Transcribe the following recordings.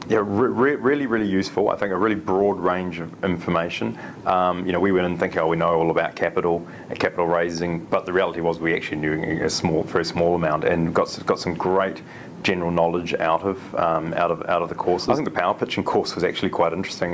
Yeah, really useful. I think a really broad range of information. We went in thinking, we know all about capital raising, but the reality was we actually knew a very small amount, and got some great general knowledge out of the courses. I think the power pitching course was actually quite interesting.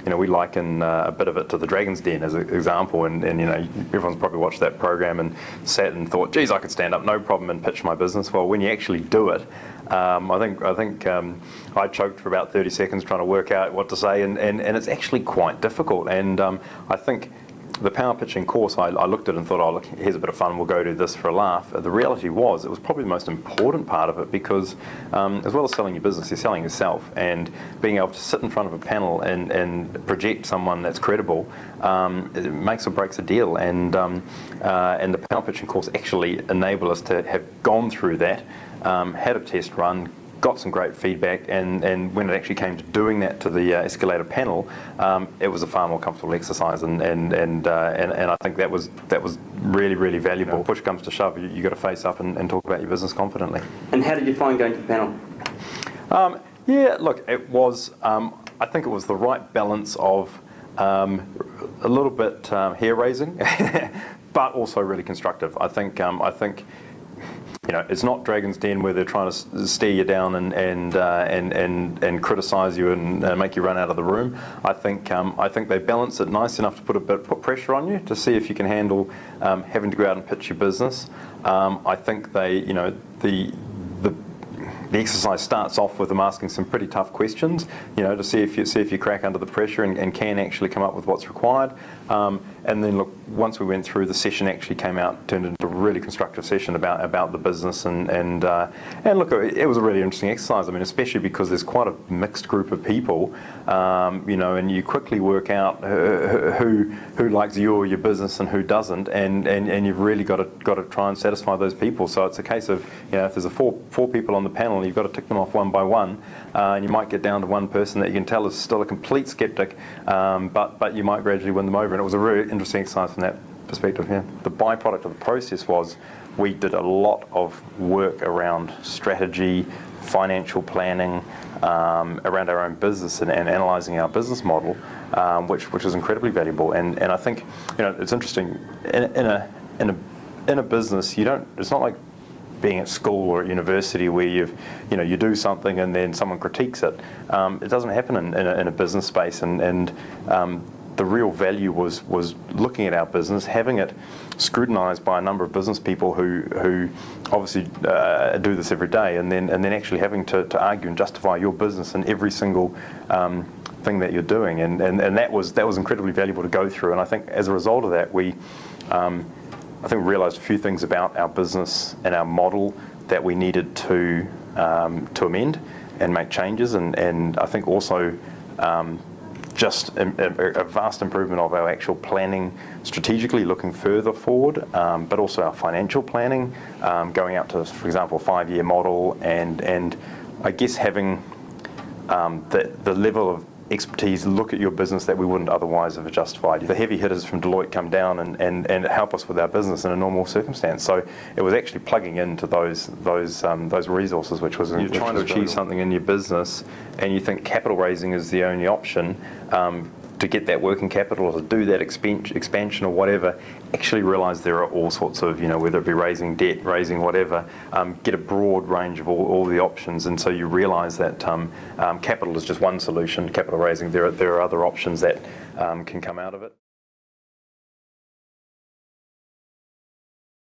We liken a bit of it to the Dragon's Den as an example, and everyone's probably watched that program and sat and thought, geez, I could stand up no problem and pitch my business. Well, when you actually do it, I think I choked for about 30 seconds trying to work out what to say, and it's actually quite difficult. And I think the power pitching course, I looked at it and thought, look, here's a bit of fun, we'll go do this for a laugh. The reality was, it was probably the most important part of it, because as well as selling your business, you're selling yourself, and being able to sit in front of a panel and project someone that's credible, it makes or breaks a deal. And the power pitching course actually enabled us to have gone through that, had a test run, got some great feedback, and when it actually came to doing that to the Escalator panel, it was a far more comfortable exercise, and I think that was really valuable. Push comes to shove, you got to face up and talk about your business confidently. And how did you find going to the panel? Yeah, look, it was. I think it was the right balance of a little bit hair raising, but also really constructive. I think. It's not Dragon's Den where they're trying to stare you down and criticise you and make you run out of the room. I think they balance it nice enough to put pressure on you to see if you can handle having to go out and pitch your business. I think the exercise starts off with them asking some pretty tough questions, to see if you crack under the pressure and can actually come up with what's required. And then look, once we went through, the session actually turned into a really constructive session about the business, and look, it was a really interesting exercise. I mean, especially because there's quite a mixed group of people, and you quickly work out who likes you or your business and who doesn't, and you've really got to try and satisfy those people. So it's a case of, if there's four people on the panel, you've got to tick them off one by one, and you might get down to one person that you can tell is still a complete skeptic, but you might gradually win them over, and it was a really interesting exercise from that perspective. Yeah. The byproduct of the process was we did a lot of work around strategy, financial planning, around our own business and analysing our business model, which was incredibly valuable. And I think it's interesting in a business, it's not like being at school or at university where you do something and then someone critiques it. It doesn't happen in a business space, and the real value was looking at our business, having it scrutinised by a number of business people who obviously do this every day, and then actually having to argue and justify your business in every single thing that you're doing, and that was incredibly valuable to go through. And I think as a result of that, we realised a few things about our business and our model that we needed to amend and make changes, and I think also just a vast improvement of our actual planning strategically, looking further forward, but also our financial planning, going out to, for example, a 5-year model, and I guess having the level of expertise look at your business that we wouldn't otherwise have justified. The heavy hitters from Deloitte come down and help us with our business in a normal circumstance. So it was actually plugging into those resources, which was you're trying to achieve something in your business, and you think capital raising is the only option to get that working capital or to do that expansion or whatever. Actually realise there are all sorts of, whether it be raising debt, raising whatever, get a broad range of all the options, and so you realise that capital is just one solution. Capital raising, there are other options that can come out of it.